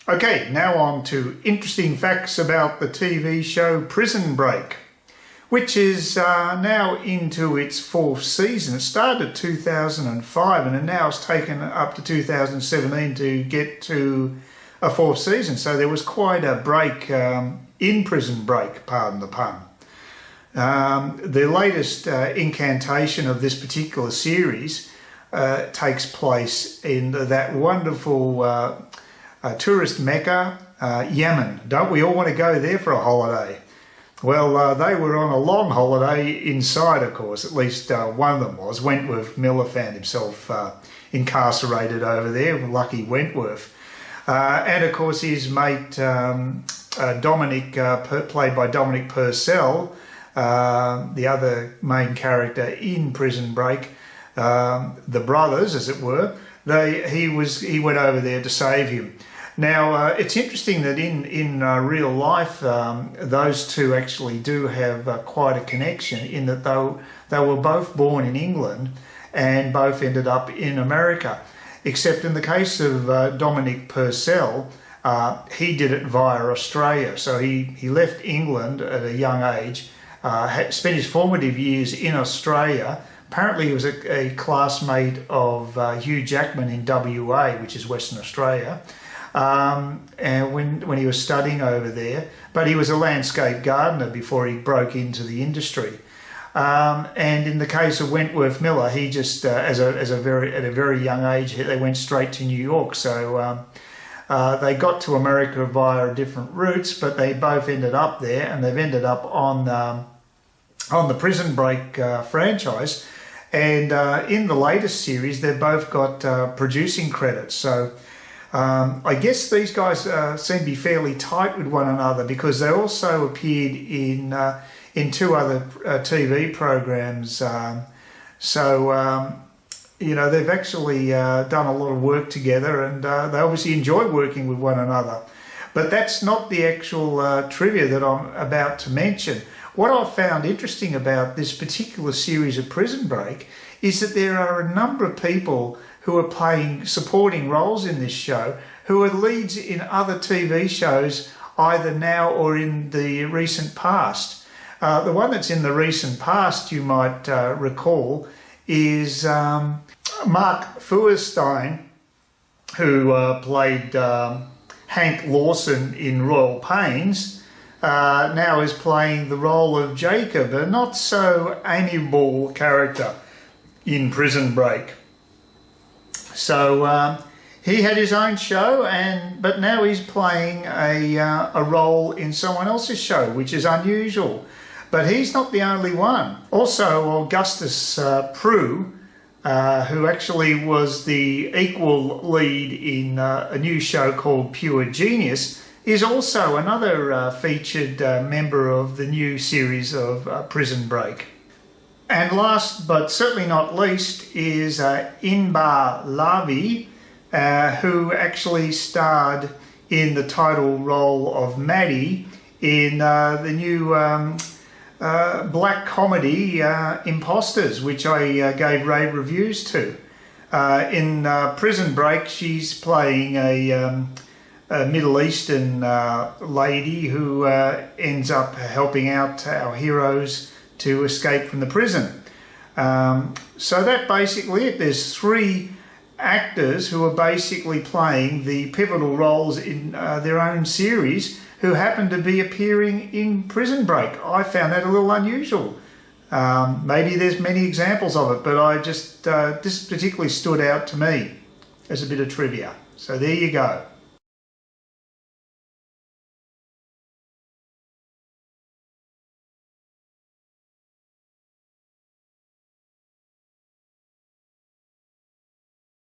Okay, now on to interesting facts about the TV show Prison Break, which is now into its 4th season. It started 2005 and now it's taken up to 2017 to get to a 4th season. So there was quite a break in Prison Break, pardon the pun. The latest incantation of this particular series takes place in that wonderful tourist mecca, Yemen. Don't we all want to go there for a holiday? Well, they were on a long holiday inside, of course. At least one of them was. Wentworth Miller found himself incarcerated over there. Lucky Wentworth. And of course his mate Dominic, played by Dominic Purcell, the other main character in Prison Break, the brothers, as it were, he went over there to save him. Now, it's interesting that in real life, those two actually do have quite a connection, in that they were both born in England and both ended up in America. Except in the case of Dominic Purcell, he did it via Australia. So he left England at a young age, spent his formative years in Australia. Apparently he was a classmate of Hugh Jackman in WA, which is Western Australia. And when he was studying over there, but he was a landscape gardener before he broke into the industry. And in the case of Wentworth Miller, he just at a very young age, they went straight to New York. So they got to America via different routes, but they both ended up there, and they've ended up on the Prison Break franchise. And in the latest series, they've both got producing credits. So I guess these guys seem to be fairly tight with one another, because they also appeared in 2 other TV programs. You know, they've actually done a lot of work together, and they obviously enjoy working with one another. But that's not the actual trivia that I'm about to mention. What I've found interesting about this particular series of Prison Break is that there are a number of people who are playing supporting roles in this show who are leads in other TV shows, either now or in the recent past. The one that's in the recent past, you might recall, is Mark Feuerstein, who played Hank Lawson in Royal Pains. Now is playing the role of Jacob, a not so amiable character in Prison Break. So he had his own show, but now he's playing a role in someone else's show, which is unusual. But he's not the only one. Also, Augustus Prue, who actually was the equal lead in a new show called Pure Genius, is also another featured member of the new series of Prison Break. And last but certainly not least is Inbar Lavi, who actually starred in the title role of Maddie in the new black comedy Imposters, which I gave rave reviews to. In Prison Break, she's playing a Middle Eastern lady who ends up helping out our heroes to escape from the prison. So that basically it. There's 3 actors who are basically playing the pivotal roles in their own series, who happen to be appearing in Prison Break. I found that a little unusual. Maybe there's many examples of it, but I just this particularly stood out to me as a bit of trivia. So there you go.